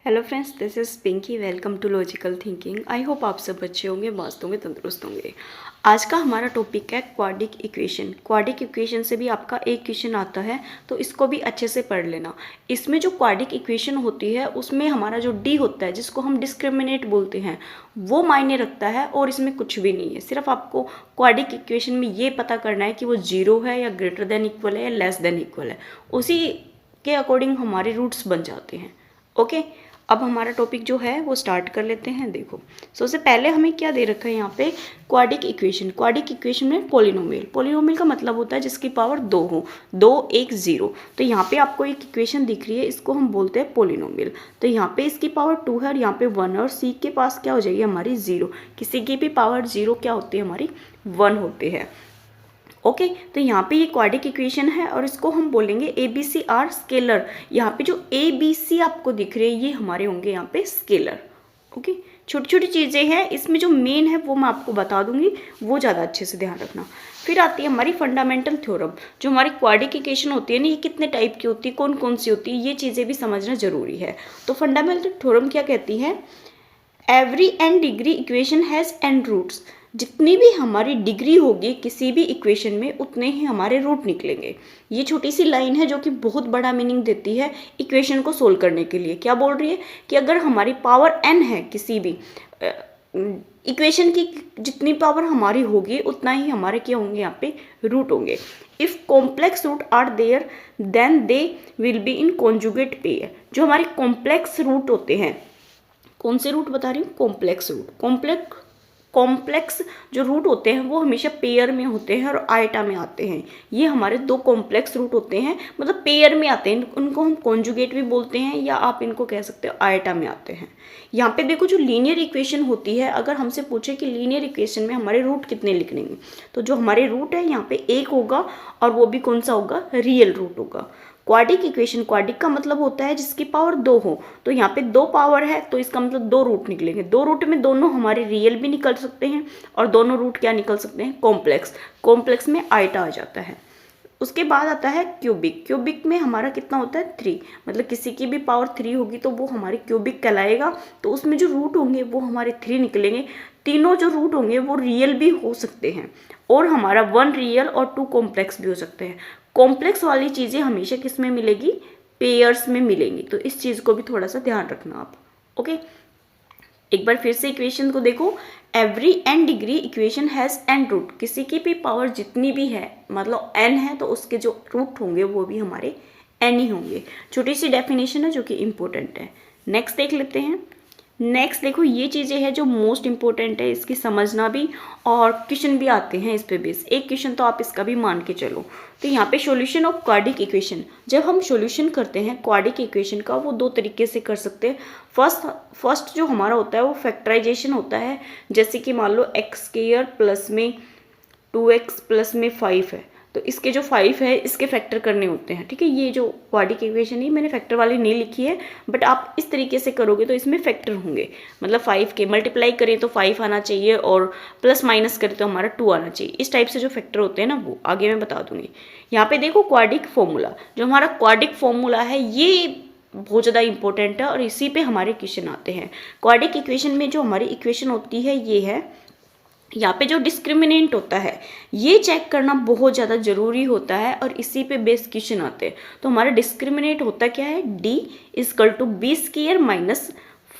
Hello friends, this is Pinki. Welcome to logical thinking. I hope आप सब अच्छे होंगे, मस्त होंगे, तंदुरुस्त होंगे। आज का हमारा टॉपिक है क्वाड्रिक इक्वेशन। क्वाड्रिक इक्वेशन से भी आपका एक क्वेश्चन आता है, तो इसको भी अच्छे से पढ़ लेना। इसमें जो क्वाड्रिक इक्वेशन होती है उसमें हमारा जो डी होता है, जिसको हम डिस्क्रिमिनेंट बोलते हैं, वो मायने रखता है और इसमें कुछ भी नहीं है। सिर्फ आपको क्वाड्रिक इक्वेशन में ये पता करना है कि वो जीरो है या ग्रेटर देन इक्वल है या लेस देन इक्वल है। उसी के अकॉर्डिंग हमारे रूट्स बन जाते हैं। ओके, अब हमारा टॉपिक जो है वो स्टार्ट कर लेते हैं। देखो, सबसे पहले हमें क्या दे रखा है यहाँ पे, क्वाड्रिक इक्वेशन। क्वाड्रिक इक्वेशन में पॉलिनोमियल। पॉलिनोमियल का मतलब होता है जिसकी पावर 2 हो, 2 1 0। तो यहाँ पे आपको एक इक्वेशन दिख रही है, इसको हम बोलते हैं पॉलिनोमियल। तो यहाँ पे इसकी पावर 2 है और यहाँ पे 1 है और सी के पास क्या हो जाएगी हमारी 0। किसी की भी पावर 0 क्या होती है हमारी, 1 होती है। ओके, तो यहाँ पे ये क्वाड्रिक इक्वेशन है और इसको हम बोलेंगे A B C are scalar. यहाँ पे जो ए बी सी आपको दिख रहे हैं ये हमारे होंगे यहाँ पे स्केलर। ओके, छोटी छोटी चीज़ें हैं, इसमें जो मेन है वो मैं आपको बता दूंगी, वो ज़्यादा अच्छे से ध्यान रखना। फिर आती है हमारी फंडामेंटल थ्योरम। जो हमारी क्वाड्रिक इक्वेशन होती है ना, ये कितने टाइप की होती है, कौन कौन सी होती है, ये चीज़ें भी समझना जरूरी है। तो फंडामेंटल थ्योरम क्या कहती है, every n degree equation has n roots. जितनी भी हमारी डिग्री होगी किसी भी इक्वेशन में, उतने ही हमारे रूट निकलेंगे। ये छोटी सी लाइन है जो कि बहुत बड़ा मीनिंग देती है इक्वेशन को सोल्व करने के लिए। क्या बोल रही है कि अगर हमारी पावर n है किसी भी इक्वेशन की, जितनी पावर हमारी होगी उतना ही हमारे क्या होंगे यहाँ पे रूट होंगे। If complex root are there then they will be in conjugate pair. जो हमारे कॉम्प्लेक्स रूट होते हैं, कौन से रूट बता रही हूँ, कॉम्प्लेक्स रूट। कॉम्प्लेक्स जो रूट होते हैं वो हमेशा पेयर में होते हैं और आयटा में आते हैं। ये हमारे दो कॉम्प्लेक्स रूट होते हैं, मतलब पेयर में आते हैं। उनको हम कॉन्जुगेट भी बोलते हैं या आप इनको कह सकते हो आयटा में आते हैं। यहाँ पे देखो, जो लीनियर इक्वेशन होती है, अगर हमसे पूछे कि लीनियर इक्वेशन में हमारे रूट कितने लिखनेंगे, तो जो हमारे रूट है यहाँ पे एक होगा और वो भी कौन सा होगा, रियल रूट होगा। क्वाड्रिक इक्वेशन, क्वाड्रिक का मतलब होता है जिसकी पावर 2 हो। तो यहाँ पे 2 पावर है तो इसका मतलब 2 रूट निकलेंगे। 2 रूट में दोनों हमारे रियल भी निकल सकते हैं और दोनों रूट क्या निकल सकते हैं, कॉम्प्लेक्स। कॉम्प्लेक्स में आयटा आ जाता है। उसके बाद आता है क्यूबिक। क्यूबिक में हमारा कितना होता है, 3। मतलब किसी की भी पावर 3 होगी तो वो हमारी क्यूबिक कहलाएगा। तो उसमें जो रूट होंगे वो हमारे 3 निकलेंगे। तीनों जो रूट होंगे वो रियल भी हो सकते हैं और हमारा 1 रियल और 2 कॉम्प्लेक्स भी हो सकते हैं। कॉम्प्लेक्स वाली चीज़ें हमेशा किस में मिलेगी, पेयर्स में मिलेंगी। तो इस चीज़ को भी थोड़ा सा ध्यान रखना आप। ओके, एक बार फिर से इक्वेशन को देखो, every n degree equation has n root. किसी की भी पावर जितनी भी है, मतलब एन है, तो उसके जो रूट होंगे वो भी हमारे एन ही होंगे। छोटी सी डेफिनेशन है जो कि इम्पोर्टेंट है। नेक्स्ट देख लेते हैं। नेक्स्ट देखो, ये चीज़ें हैं जो मोस्ट इंपॉर्टेंट है, इसकी समझना भी, और क्वेश्चन भी आते हैं इस पे बेस। एक क्वेश्चन तो आप इसका भी मान के चलो। तो यहाँ पे सॉल्यूशन ऑफ क्वाड्रिक इक्वेशन, जब हम सॉल्यूशन करते हैं क्वाड्रिक इक्वेशन का, वो 2 तरीके से कर सकते हैं। फर्स्ट जो हमारा होता है वो फैक्टराइजेशन होता है। जैसे कि मान लो x² प्लस में 2x प्लस में 5 है, तो इसके जो 5 है इसके फैक्टर करने होते हैं। ठीक है, ये जो क्वाड्रिक इक्वेशन है मैंने फैक्टर वाली नहीं लिखी है, बट आप इस तरीके से करोगे तो इसमें फैक्टर होंगे। मतलब 5 के मल्टीप्लाई करें तो 5 आना चाहिए और प्लस माइनस करें तो हमारा 2 आना चाहिए। इस टाइप से जो फैक्टर होते हैं ना, वो आगे मैं बता दूंगी। यहाँ पे देखो, क्वाड्रिक फॉर्मूला, जो हमारा क्वाड्रिक फॉर्मूला है ये बहुत ज़्यादा इंपॉर्टेंट है और इसी पे हमारे क्वेश्चन आते हैं। क्वाड्रिक इक्वेशन में जो हमारी इक्वेशन होती है ये है, यहाँ पे जो डिस्क्रिमिनेंट होता है ये चेक करना बहुत ज़्यादा ज़रूरी होता है और इसी पे बेस क्वेश्चन आते हैं। तो हमारा डिस्क्रिमिनेंट होता क्या है, d = b² माइनस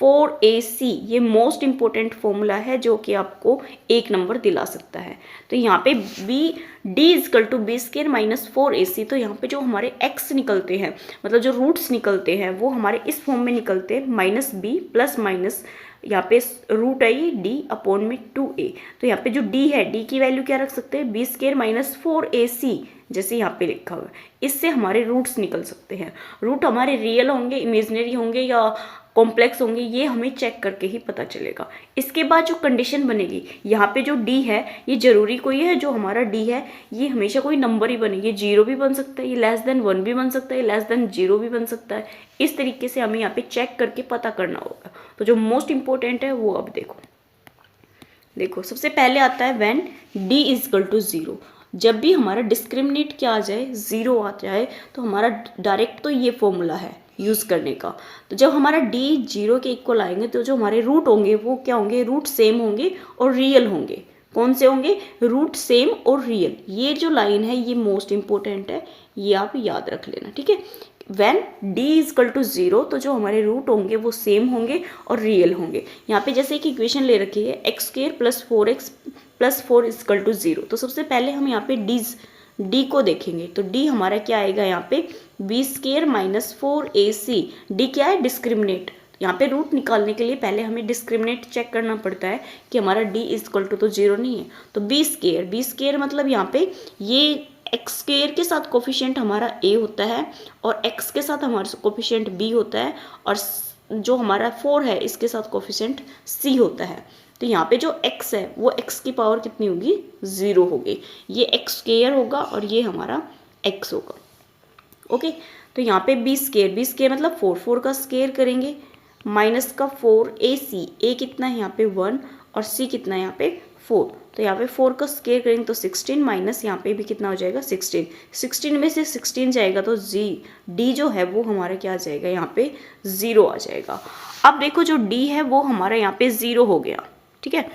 4ac। ये मोस्ट इंपॉर्टेंट फॉर्मूला है जो कि आपको 1 नंबर दिला सकता है। तो यहाँ पे d = b² माइनस 4ac। तो यहाँ पे जो हमारे x निकलते हैं, मतलब जो रूट्स निकलते हैं, वो हमारे इस फॉर्म में निकलते हैं, -b प्लस माइनस, यहाँ पे रूट है ये d/2a। तो यहाँ पे जो d है, d की वैल्यू क्या रख सकते हैं, b² माइनस 4ac, जैसे यहाँ पे लिखा हुआ है। इससे हमारे रूट्स निकल सकते हैं। रूट हमारे रियल होंगे, इमेजिनरी होंगे या कॉम्प्लेक्स होंगे, ये हमें चेक करके ही पता चलेगा। इसके बाद जो कंडीशन बनेगी, यहाँ पे जो d है ये जरूरी कोई है, जो हमारा d है ये हमेशा कोई नंबर ही बने। ये 0 भी बन सकता है, ये <1 भी बन सकता है, ये <0 भी बन सकता है। इस तरीके से हमें यहाँ पे चेक करके पता करना होगा। तो जो मोस्ट इंपॉर्टेंट है वो अब देखो सबसे पहले आता है व्हेन d = 0। जब भी हमारा डिस्क्रिमिनेंट क्या आ जाए, 0 आ जाए, तो हमारा डायरेक्ट तो ये फॉर्मूला है, यूज़ करने का। तो जब हमारा डी 0 के इक्वल आएंगे तो जो हमारे रूट होंगे वो क्या होंगे, रूट सेम होंगे और रियल होंगे। कौन से होंगे, रूट सेम और रियल। ये जो लाइन है ये मोस्ट इंपॉर्टेंट है, ये आप याद रख लेना, ठीक है। When D is equal to 0 तो जो हमारे रूट होंगे वो सेम होंगे और रियल होंगे। यहाँ पे जैसे एक इक्वेशन ले रखी है x square plus 4x plus 4 is equal to 0। तो सबसे पहले हम यहाँ पे डी को देखेंगे। तो डी हमारा क्या आएगा यहाँ पे, B square minus 4ac। D क्या है, डिस्क्रिमिनेट। यहाँ पे रूट निकालने के लिए पहले हमें डिस्क्रिमिनेट चेक करना पड़ता है कि हमारा डी इज इक्वल टू तो 0 नहीं है। तो बी स्क्वायर मतलब यहाँ पे ये एक्स स्क्वायर के साथ कोफिशिएंट हमारा a होता है और x के साथ हमारा कोफिशिएंट b होता है और जो हमारा 4 है इसके साथ कोफिशिएंट c होता है। तो यहाँ पे जो x है वो x की पावर कितनी होगी, 0 होगी। ये एक्स स्क्वायर होगा और ये हमारा x होगा। ओके, तो यहाँ पे बी स्क्वायर मतलब 4 का स्क्वायर करेंगे माइनस का 4ac। a कितना है यहाँ पे 1 और c कितना है यहाँ पे 4। तो यहाँ पे 4 का स्क्वायर करेंगे तो 16 माइनस यहाँ पे भी कितना हो जाएगा 16 में से 16 जाएगा तो डी जो है वो हमारा क्या आ जाएगा, यहाँ पे 0 आ जाएगा। अब देखो जो डी है वो हमारा यहाँ पे 0 हो गया, ठीक है।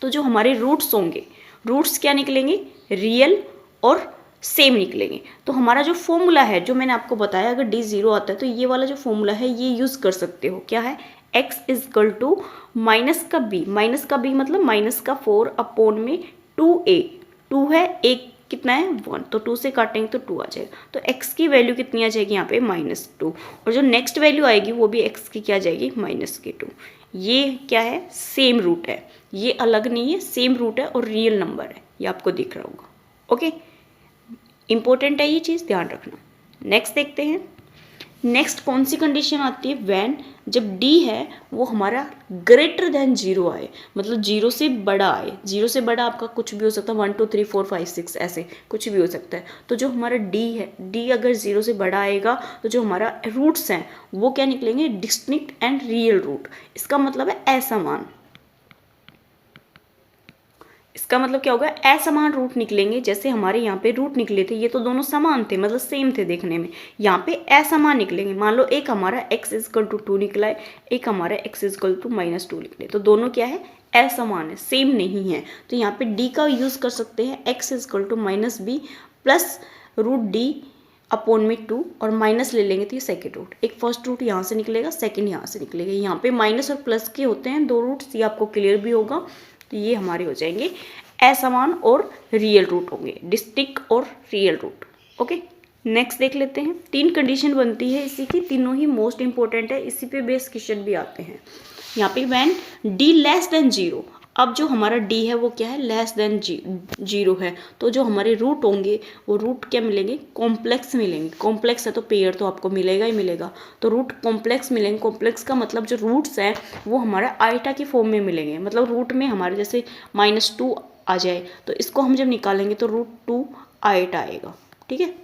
तो जो हमारे रूट्स होंगे, रूट्स क्या निकलेंगे, रियल और सेम निकलेंगे। तो हमारा जो फॉर्मूला है जो मैंने आपको बताया, अगर डी 0 आता है तो ये वाला जो फॉर्मूला है ये यूज़ कर सकते हो। क्या है, x is equal to minus का b मतलब माइनस का 4 अपॉन में 2a। 2 है, a कितना है 1, तो 2 से काटेंगे तो 2 आ जाएगा। तो x की वैल्यू कितनी आ जाएगी यहाँ पे -2, और जो नेक्स्ट वैल्यू आएगी वो भी x की क्या आ जाएगी -2। ये क्या है, सेम रूट है, ये अलग नहीं है, सेम रूट है और रियल नंबर है, ये आपको दिख रहा होगा। ओके, इंपॉर्टेंट है ये चीज़, ध्यान रखना। नेक्स्ट देखते हैं, नेक्स्ट कौन सी कंडीशन आती है, व्हेन जब d है वो हमारा ग्रेटर देन 0 आए, मतलब 0 से बड़ा आए। 0 से बड़ा आपका कुछ भी हो सकता है, 1 2 3 4 5 6 ऐसे कुछ भी हो सकता है। तो जो हमारा d है, d अगर 0 से बड़ा आएगा तो जो हमारा रूट्स हैं वो क्या निकलेंगे, डिस्टिंक्ट एंड रियल रूट। इसका मतलब है असमान। इसका मतलब क्या होगा, असमान रूट निकलेंगे। जैसे हमारे यहाँ पे रूट निकले थे, ये तो दोनों समान थे, मतलब सेम थे देखने में। यहाँ पे असमान निकलेंगे। मान लो एक हमारा x इज इक्वल टू 2 निकला है, एक हमारा x इज इक्वल टू -2 निकले, तो दोनों क्या है, असमान है, सेम नहीं है। तो यहाँ पे d का यूज़ कर सकते हैं, x is equal to -b plus root d upon में 2 और माइनस ले लेंगे तो ये सेकेंड रूट। एक फर्स्ट रूट यहाँ से निकलेगा, सेकेंड यहाँ से निकलेगा। यहाँ पे माइनस और प्लस के होते हैं 2 रूट्स, ये आपको क्लियर भी होगा। तो ये हमारे हो जाएंगे असमान और रियल रूट होंगे, डिस्टिंक्ट और रियल रूट। ओके, नेक्स्ट देख लेते हैं। 3 कंडीशन बनती है इसी की, तीनों ही मोस्ट इंपॉर्टेंट है, इसी पे बेस क्वेश्चन भी आते हैं। यहाँ पे व्हेन डी लेस देन 0, अब जो हमारा d है वो क्या है, लेस देन 0 है। तो जो हमारे रूट होंगे वो रूट क्या मिलेंगे, कॉम्प्लेक्स मिलेंगे। कॉम्प्लेक्स है तो पेयर तो आपको मिलेगा ही मिलेगा, तो रूट कॉम्प्लेक्स मिलेंगे। कॉम्प्लेक्स का मतलब जो रूट्स हैं वो हमारा आइटा की फॉर्म में मिलेंगे, मतलब रूट में हमारे जैसे -2 आ जाए तो इसको हम जब निकालेंगे तो √2 आइटा आएगा, ठीक है।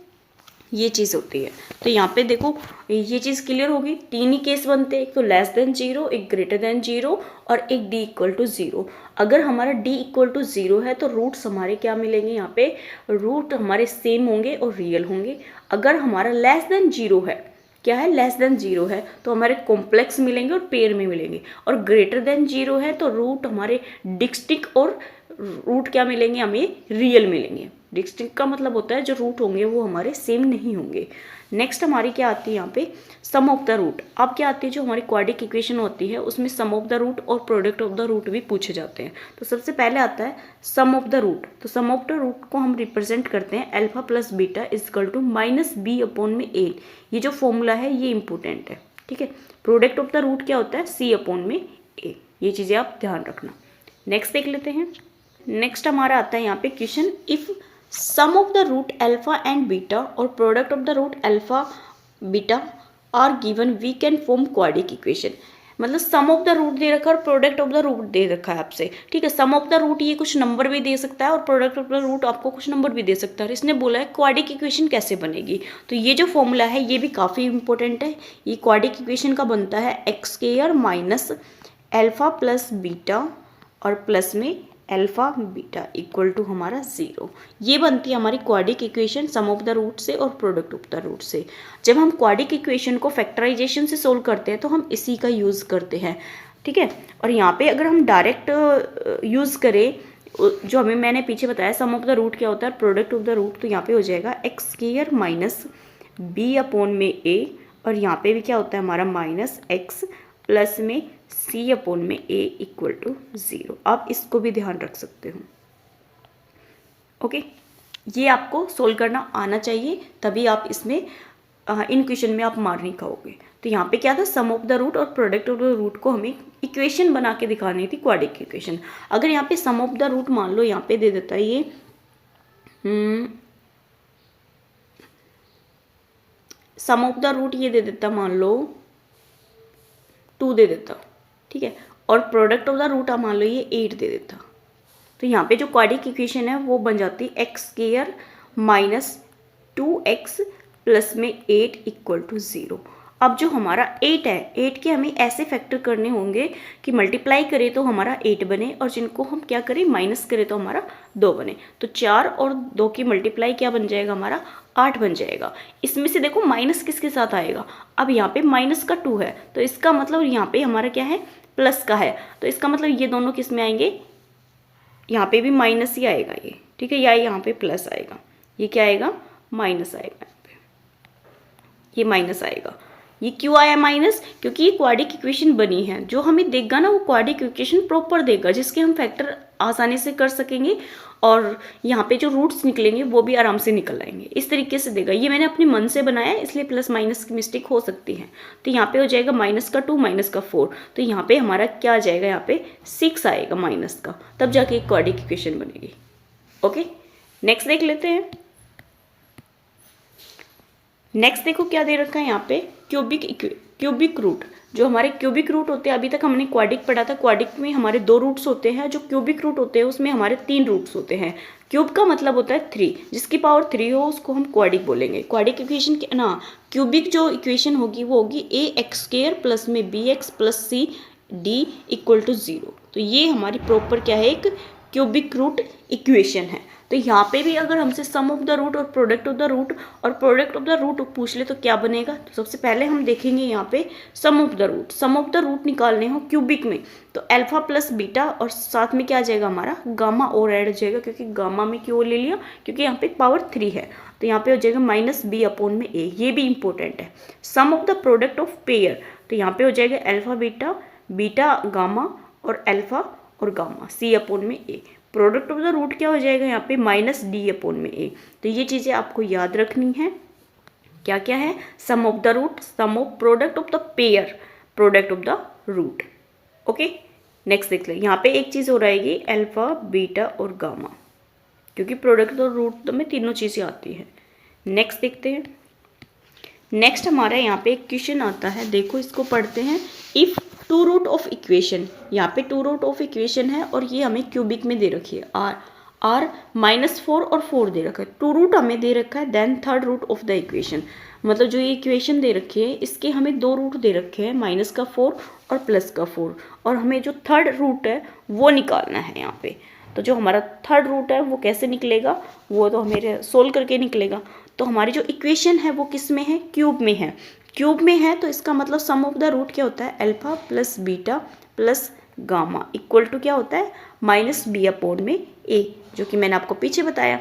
ये चीज़ होती है। तो यहाँ पे देखो ये चीज़ क्लियर होगी। 3 ही केस बनते हैं, एक तो लेस देन 0, एक ग्रेटर देन 0 और एक d इक्वल टू 0। अगर हमारा d इक्वल टू 0 है तो रूट्स हमारे क्या मिलेंगे, यहाँ पे रूट हमारे सेम होंगे और रियल होंगे। अगर हमारा लेस देन 0 है, क्या है, लेस देन 0 है तो हमारे कॉम्प्लेक्स मिलेंगे और पेयर में मिलेंगे। और ग्रेटर देन 0 है तो रूट हमारे डिस्टिंक्ट और रूट क्या मिलेंगे, हमें रियल मिलेंगे। डिस्टिंक्ट का मतलब होता है जो रूट होंगे वो हमारे सेम नहीं होंगे। नेक्स्ट हमारी क्या आती है यहाँ पे, सम ऑफ द रूट। अब क्या आती है, जो हमारी क्वाड्रिक इक्वेशन होती है उसमें सम ऑफ द रूट और प्रोडक्ट ऑफ द रूट भी पूछे जाते हैं। तो सबसे पहले आता है सम ऑफ द रूट। तो सम ऑफ द रूट को हम रिप्रेजेंट करते हैं alpha plus beta is equal to -b upon में a। ये जो फॉर्मूला है ये इंपॉर्टेंट है, ठीक है। प्रोडक्ट ऑफ द रूट क्या होता है, c अपॉन में a। ये चीज़ें आप ध्यान रखना। नेक्स्ट देख लेते हैं। नेक्स्ट हमारा आता है यहाँ पे question, if sum of the root alpha and beta और product of the root alpha beta are given we can form quadric equation. मतलब सम ऑफ द रूट दे रखा है और प्रोडक्ट ऑफ द रूट दे रखा है आपसे, ठीक है। सम ऑफ द रूट ये कुछ नंबर भी दे सकता है और प्रोडक्ट ऑफ द रूट आपको कुछ नंबर भी दे सकता है। इसने बोला है क्वाड्रिक इक्वेशन कैसे बनेगी। तो ये जो फॉर्मूला है ये भी काफ़ी इंपॉर्टेंट है। ये क्वाड्रिक इक्वेशन का बनता है x² minus alpha plus beta और प्लस में अल्फा बीटा इक्वल टू हमारा 0। ये बनती है हमारी quadratic equation sum of the root से और प्रोडक्ट ऑफ द रूट से। जब हम क्वाड्रिक इक्वेशन को फैक्टराइजेशन से सोल्व करते हैं तो हम इसी का यूज़ करते हैं, ठीक है। और यहाँ पे अगर हम डायरेक्ट यूज़ करें, जो हमें मैंने पीछे बताया सम ऑफ द रूट क्या होता है, प्रोडक्ट ऑफ द रूट, तो यहाँ पे हो जाएगा x square minus b upon में ए, और यहाँ पे भी क्या होता है हमारा माइनस एक्स प्लस में सी अपॉन में ए इक्वल टू 0। आप इसको भी ध्यान रख सकते हो, ओके। ये आपको सोल्व करना आना चाहिए, तभी आप इसमें इन क्वेश्चन में आप मार नहीं खाओगे। तो यहाँ पे क्या था, सम ऑफ द रूट और प्रोडक्ट ऑफ द रूट को हमें इक्वेशन बना के दिखानी थी, क्वाड्रिक इक्वेशन। अगर यहाँ पे सम ऑफ द रूट मान लो यहाँ पे दे देता है ये सम ऑफ द रूट ये दे देता, मान लो 2 दे देता, ठीक है, और प्रोडक्ट ऑफ द रूट मान लो ये 8 दे देता, तो यहाँ पे जो क्वाड्रिक इक्वेशन है वो बन जाती है x square minus 2x plus में 8 इक्वल टू 0। अब जो हमारा 8 है, 8 के हमें ऐसे फैक्टर करने होंगे कि मल्टीप्लाई करें तो हमारा 8 बने, और जिनको हम क्या करें माइनस करें तो हमारा 2 बने। तो 4 और 2 की मल्टीप्लाई क्या बन जाएगा हमारा 8 बन जाएगा। इसमें से देखो माइनस किसके साथ आएगा, अब यहाँ पे माइनस का 2 है, तो इसका मतलब यहाँ पे हमारा क्या है प्लस का है, तो इसका मतलब ये दोनों किस में आएंगे, यहाँ पे भी माइनस ही आएगा ये, ठीक है, या यहाँ पे प्लस आएगा, ये क्या आएगा माइनस आएगा, यहाँ पे ये माइनस आएगा। ये क्यों आया माइनस, क्योंकि ये क्वाड्रिक इक्वेशन बनी है, जो हमें देगा ना वो क्वाड्रिक इक्वेशन प्रॉपर देगा, जिसके हम फैक्टर आसानी से कर सकेंगे, और यहाँ पे जो रूट्स निकलेंगे वो भी आराम से निकल आएंगे, इस तरीके से देगा। ये मैंने अपने मन से बनाया है, इसलिए प्लस माइनस की मिस्टेक हो सकती है। तो यहाँ पे हो जाएगा माइनस का 2 माइनस का 4, तो यहाँ पे हमारा क्या आ जाएगा, यहाँ पे 6 आएगा माइनस का, तब जाके एक क्वाड्रिक इक्वेशन बनेगी, ओके। नेक्स्ट देख लेते हैं। नेक्स्ट देखो क्या दे रखा है यहाँ पे, क्यूबिक रूट। जो हमारे क्यूबिक रूट होते हैं, अभी तक हमने क्वाड्रिक पढ़ा था, क्वाड्रिक में हमारे 2 रूट्स होते हैं, जो क्यूबिक रूट होते हैं उसमें हमारे 3 रूट्स होते हैं। क्यूब का मतलब होता है 3, जिसकी पावर 3 हो उसको हम क्वाड्रिक बोलेंगे। क्वाड्रिक इक्वेशन के ना क्यूबिक जो इक्वेशन होगी वो होगी ए एक्स स्क्वायर प्लस में b x plus c d equal to 0। तो ये हमारी प्रॉपर क्या है, एक क्यूबिक रूट इक्वेशन है। तो यहाँ पे भी अगर हमसे सम ऑफ द रूट और प्रोडक्ट ऑफ द रूट पूछ ले तो क्या बनेगा, तो सबसे पहले हम देखेंगे यहाँ पे सम ऑफ द रूट निकालने हो क्यूबिक में, तो अल्फा प्लस बीटा और साथ में क्या आ जाएगा हमारा गामा और ऐड हो जाएगा, क्योंकि गामा में क्यों ले लिया, क्योंकि यहाँ पे पावर 3 है, तो यहाँ पे हो जाएगा माइनस बी अपॉन में ए, ये भी इंपॉर्टेंट है। Sum of the product of pair, तो यहाँ पे हो जाएगा अल्फा बीटा, बीटा गामा और अल्फा और गामा सी अपॉन में a. Product of the root क्या हो जाएगा यहाँ पे माइनस डी अपॉन में ए। तो ये चीज़ें आपको याद रखनी है, क्या क्या है, sum of the root, sum of product of the pair, product of the root, okay. Next देख ले, यहाँ पे एक चीज़ हो रहेगी अल्फा बीटा और गामा, क्योंकि प्रोडक्ट ऑफ रूट में तीनों चीज़ें आती हैं। नेक्स्ट देखते हैं। नेक्स्ट हमारा यहाँ पे एक क्वेश्चन आता है, देखो इसको पढ़ते हैं। इफ़ 2 रूट ऑफ इक्वेशन, यहाँ पे 2 रूट ऑफ इक्वेशन है और ये हमें क्यूबिक में दे रखी है, r -4 और 4 दे रखा है। 2 रूट हमें दे रखा है, then 3rd root of the equation, मतलब जो ये इक्वेशन दे रखी है इसके हमें 2 रूट दे रखे हैं, माइनस का 4 और प्लस का 4, और हमें जो 3rd रूट है वो निकालना है यहाँ पे। तो जो हमारा 3rd रूट है वो कैसे निकलेगा, वो तो हमें सोल्व करके निकलेगा। तो हमारी जो इक्वेशन है वो किस में है, क्यूब में है। क्यूब में है तो इसका मतलब सम ऑफ द रूट क्या होता है, alpha plus beta plus gamma equal to क्या होता है माइनस बी अपॉन में ए, जो कि मैंने आपको पीछे बताया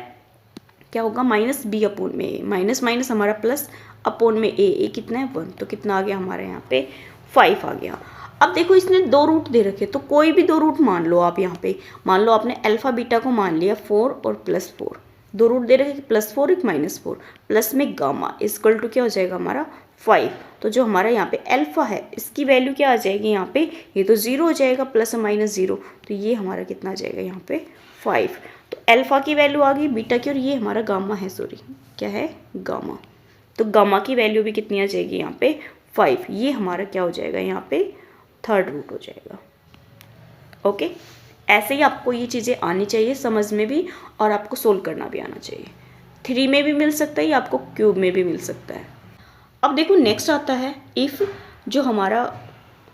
क्या होगा, माइनस बी अपॉन में ए, माइनस माइनस हमारा प्लस अपॉन में ए कितना है 1, तो कितना आ गया हमारे यहाँ पे 5 आ गया। अब देखो इसने 2 रूट दे रखे, तो कोई भी 2 रूट मान लो आप। यहाँ पे मान लो आपने अल्फा बीटा को मान लिया 4 और प्लस 4, 2 रूट दे रखे, +4 एक -4, प्लस में गामा इक्वल टू क्या हो जाएगा हमारा 5। तो जो हमारा यहाँ पे अल्फा है इसकी वैल्यू क्या आ जाएगी यहाँ पे, ये तो 0 हो जाएगा, प्लस माइनस 0, तो ये हमारा कितना आ जाएगा यहाँ पे 5। तो अल्फा की वैल्यू आ गई बीटा की, और ये हमारा गामा है, सॉरी क्या है गामा, तो गामा की वैल्यू भी कितनी आ जाएगी यहाँ पे 5। ये हमारा क्या हो जाएगा यहाँ पे 3rd रूट हो जाएगा, ओके। ऐसे ही आपको ये चीज़ें आनी चाहिए समझ में भी, और आपको सोल्व करना भी आना चाहिए। 3 में भी मिल सकता है या आपको क्यूब में भी मिल सकता है। अब देखो नेक्स्ट आता है, इफ़ जो हमारा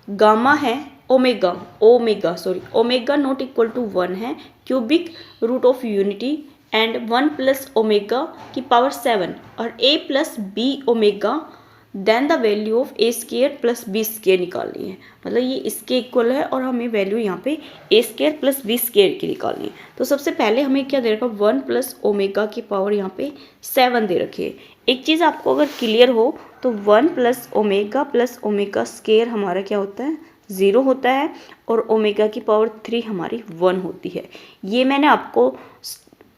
गामा है ओमेगा नॉट इक्वल टू 1 है, cubic root of unity and 1 plus omega की पावर 7 और a plus b omega then the value of a square plus b square निकालनी है। मतलब ये इसके इक्वल है और हमें वैल्यू यहाँ पे ए स्केयर प्लस बी स्केयर की निकालनी है। तो सबसे पहले हमें क्या दे रखा, 1 प्लस ओमेगा की पावर यहाँ पे 7 दे रखी है। एक चीज़ आपको अगर क्लियर हो तो 1 प्लस ओमेगा स्केयर हमारा क्या होता है, 0 होता है और ओमेगा की पावर 3 हमारी 1 होती है। ये मैंने आपको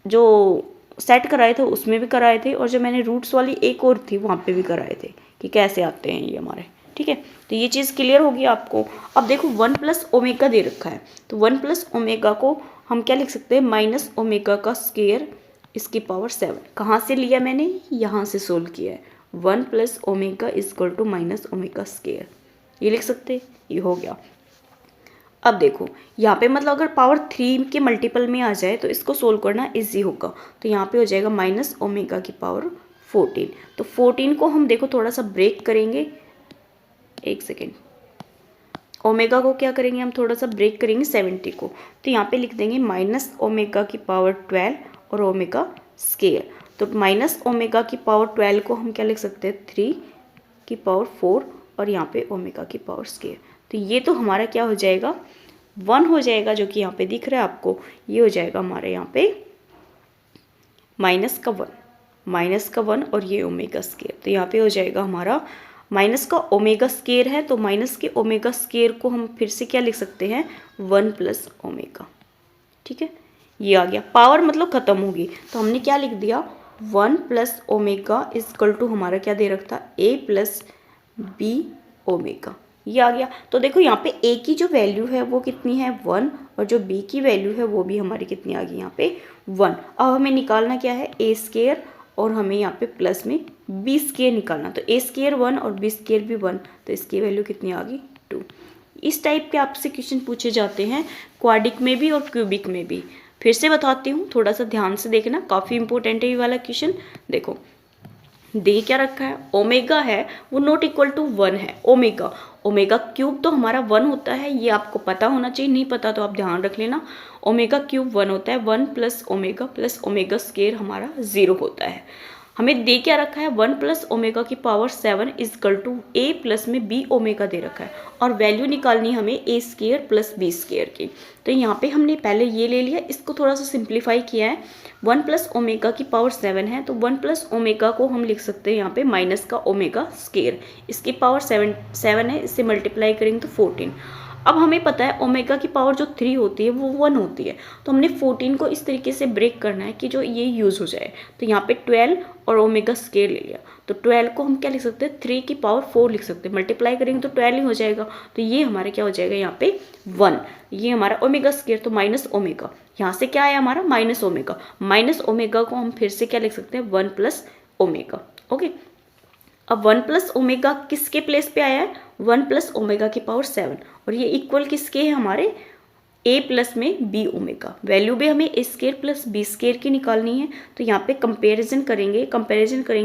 जो सेट कराए थे उसमें भी कराए थे और जो मैंने रूट्स वाली एक और थी वहाँ पे भी कराए थे कि कैसे आते हैं ये हमारे। ठीक है, तो ये चीज़ क्लियर होगी आपको। अब देखो 1 प्लस ओमेगा दे रखा है, तो 1 प्लस ओमेगा को हम क्या लिख सकते हैं, माइनस ओमेगा का स्केयर इसकी पावर 7। कहाँ से लिया मैंने, यहाँ से सोल्व किया है। 1 plus omega is equal to minus omega square, ये लिख सकते हैं, ये हो गया। अब देखो यहाँ पे मतलब अगर पावर 3 के मल्टीपल में आ जाए तो इसको सोल्व करना इजी होगा। तो यहाँ पे हो जाएगा माइनस ओमेगा की पावर 14। तो 14 को हम देखो थोड़ा सा ब्रेक करेंगे, एक सेकेंड, ओमेगा को क्या करेंगे हम थोड़ा सा ब्रेक करेंगे 70 को। तो यहाँ पे लिख देंगे माइनस ओमेगा की पावर 12 और ओमेगा स्केयर। तो माइनस ओमेगा की पावर 12 को हम क्या लिख सकते हैं, 3 की पावर 4 और यहाँ पे ओमेगा की पावर स्केयर। तो ये तो हमारा क्या हो जाएगा, 1 हो जाएगा, जो कि यहाँ पे दिख रहा है आपको। ये हो जाएगा हमारे यहाँ पे माइनस का 1 और ये ओमेगा स्केयर। तो यहाँ पे हो जाएगा हमारा माइनस का ओमेगा स्केयर है, तो माइनस के ओमेगा स्केयर को हम फिर से क्या लिख सकते हैं, 1 प्लस ओमेगा। ठीक है, ये आ गया। पावर मतलब खत्म होगी, तो हमने क्या लिख दिया, 1 प्लस ओमेगा इजकल टू हमारा क्या दे रखा था, a प्लस बी ओमेगा। ये आ गया। तो देखो यहाँ पे a की जो वैल्यू है वो कितनी है, 1, और जो b की वैल्यू है वो भी हमारी कितनी आ गई यहाँ पे, 1। अब हमें निकालना क्या है, a स्केयर और हमें यहाँ पे प्लस में b स्केयर निकालना। तो a स्केयर 1 और b स्केयर भी 1, तो इसकी वैल्यू कितनी आ गई, 2। इस टाइप के आपसे क्वेश्चन पूछे जाते हैं क्वाड्रिक में भी और क्यूबिक में भी। फिर से बताती हूँ, थोड़ा सा ध्यान से देखना, काफ़ी इंपॉर्टेंट है ये वाला क्वेश्चन। देखो दे क्या रखा है, ओमेगा है वो नॉट इक्वल टू 1 है। ओमेगा क्यूब तो हमारा 1 होता है, ये आपको पता होना चाहिए, नहीं पता तो आप ध्यान रख लेना। ओमेगा क्यूब 1 होता है, 1 प्लस ओमेगा स्केयर हमारा 0 होता है। हमें दे क्या रखा है, 1 प्लस ओमेगा की power 7 is equal to a plus में b ओमेगा दे रखा है और वैल्यू निकालनी हमें a square plus b square की। तो यहाँ पे हमने पहले ये ले लिया, इसको थोड़ा सा सिंप्लीफाई किया है। 1 प्लस ओमेगा की पावर 7 है, तो 1 प्लस ओमेगा को हम लिख सकते हैं यहाँ पे माइनस का ओमेगा स्केयर, इसकी पावर 7 है, इससे मल्टीप्लाई करेंगे तो 14। अब हमें पता है ओमेगा की पावर जो 3 होती है वो 1 होती है, तो हमने 14 को इस तरीके से ब्रेक करना है कि जो ये यूज़ हो जाए। तो यहाँ पे 12 और ओमेगा स्केयर ले लिया, तो 12 को हम क्या लिख सकते हैं, 3 की पावर 4 लिख सकते हैं, मल्टीप्लाई करेंगे तो 12 ही हो जाएगा। तो ये हमारा क्या हो जाएगा यहाँ पे 1, ये हमारा ओमेगा स्केयर, तो माइनस ओमेगा, यहाँ से क्या आया हमारा माइनस ओमेगा को हम फिर से क्या लिख सकते हैं, 1 प्लस ओमेगा। ओके, अब 1 प्लस ओमेगा किसके प्लेस पे आया है, 1 प्लस ओमेगा की पावर 7, और ये इक्वल किसके है हमारे a प्लस में b ओमेगा। वैल्यू भी हमें a square plus b square की निकालनी है। तो यहाँ पे कंपैरिजन करेंगे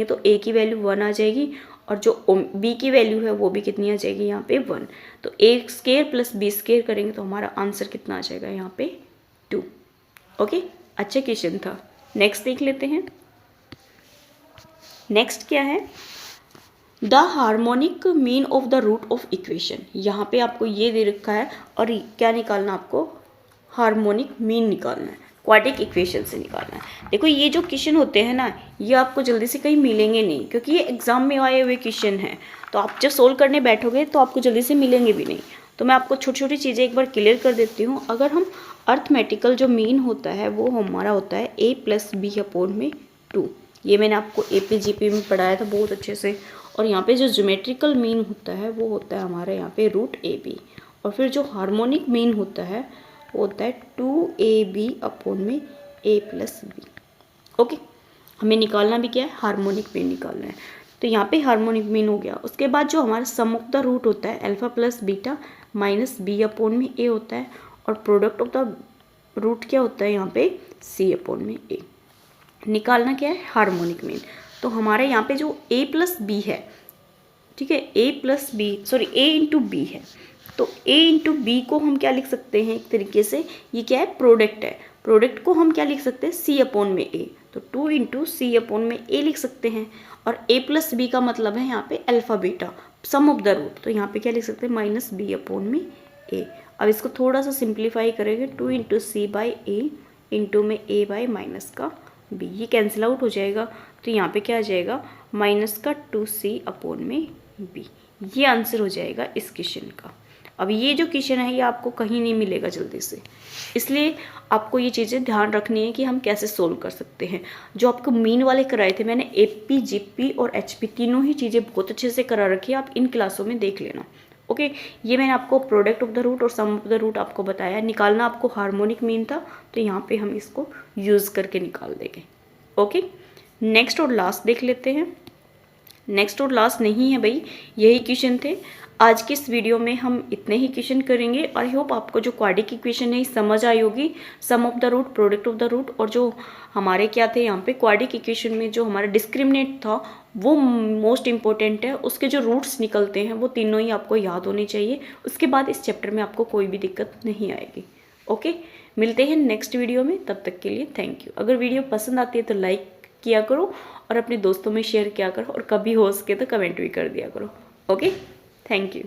तो a की वैल्यू 1 आ जाएगी और जो b की वैल्यू है वो भी कितनी आ जाएगी यहाँ पे 1। तो a square plus b square करेंगे तो हमारा आंसर कितना आ जाएगा यहाँ पे 2। ओके, अच्छा क्वेश्चन था। नेक्स्ट देख लेते हैं। नेक्स्ट क्या है, the harmonic mean of the root of equation. यहाँ पे आपको ये दे रखा है और क्या निकालना, आपको हार्मोनिक मीन निकालना है, क्वाड्रिक इक्वेशन से निकालना है। देखो ये जो क्वेश्चन होते हैं ना, ये आपको जल्दी से कहीं मिलेंगे नहीं, क्योंकि ये एग्जाम में आए हुए क्वेश्चन हैं। तो आप जब सोल्व करने बैठोगे तो आपको जल्दी से मिलेंगे भी नहीं। तो मैं आपको छोटी छोटी चीज़ें एक बार क्लियर कर देती हूँ। अगर हम अर्थमेटिकल जो मीन होता है वो हमारा होता है a प्लस बी अपॉन में 2। ये मैंने आपको AP-GP में पढ़ाया था बहुत अच्छे से। और यहाँ पे जो ज्योमेट्रिकल मीन होता है वो होता है हमारे यहाँ पे √AB, और फिर जो हार्मोनिक मीन होता है वो होता है 2AB अपॉन में a प्लस बी। ओके, हमें निकालना भी क्या है, हार्मोनिक मीन निकालना है। तो यहाँ पे हार्मोनिक मीन हो गया। उसके बाद जो हमारा सम ऑफ द रूट होता है alpha plus beta minus b upon में a होता है, और प्रोडक्ट ऑफ द रूट क्या होता है यहाँ पे c अपॉन में a। निकालना क्या है, हार्मोनिक मीन। तो हमारे यहाँ पे जो a प्लस बी है, ठीक है, a इंटू b है, तो a इंटू बी को हम क्या लिख सकते हैं एक तरीके से, ये क्या है, प्रोडक्ट है, प्रोडक्ट को हम क्या लिख सकते हैं, c अपॉन में a, तो 2 इंटू सी अपॉन में a लिख सकते हैं। और a प्लस बी का मतलब है यहाँ पे alpha beta, sum of the root, तो यहाँ पे क्या लिख सकते हैं, माइनस बी अपॉन में a। अब इसको थोड़ा सा सिंप्लीफाई करेंगे, 2 into c by a into में a बाई माइनस का b, ये कैंसिल आउट हो जाएगा, तो यहाँ पे क्या आ जाएगा, माइनस का 2c अपॉन में b। ये आंसर हो जाएगा इस क्वेश्चन का। अब ये जो क्वेश्चन है ये आपको कहीं नहीं मिलेगा जल्दी से, इसलिए आपको ये चीज़ें ध्यान रखनी है कि हम कैसे सोल्व कर सकते हैं। जो आपको मीन वाले कराए थे मैंने, AP, GP और HP तीनों ही चीज़ें बहुत अच्छे से करा रखी है, आप इन क्लासों में देख लेना। ओके, ये मैंने आपको प्रोडक्ट ऑफ द रूट और सम ऑफ द रूट आपको बताया, निकालना आपको हार्मोनिक मीन था, तो यहाँ पे हम इसको यूज़ करके निकाल देंगे। ओके, नेक्स्ट और लास्ट देख लेते हैं। नेक्स्ट और लास्ट नहीं है भाई, यही क्वेश्चन थे आज की इस वीडियो में, हम इतने ही क्वेश्चन करेंगे। और आई होप आपको जो क्वाड्रिक इक्वेशन है समझ आई होगी, sum of the root, product of the root, और जो हमारे क्या थे यहाँ पे क्वाड्रिक इक्वेशन में जो हमारा डिस्क्रिमिनेंट था वो मोस्ट इंपॉर्टेंट है, उसके जो रूट्स निकलते हैं वो तीनों ही आपको याद होने चाहिए। उसके बाद इस चैप्टर में आपको कोई भी दिक्कत नहीं आएगी। ओके, मिलते हैं नेक्स्ट वीडियो में, तब तक के लिए थैंक यू। अगर वीडियो पसंद आती है तो लाइक किया करो और अपने दोस्तों में शेयर किया करो, और कभी हो सके तो कमेंट भी कर दिया करो। Okay, thank you.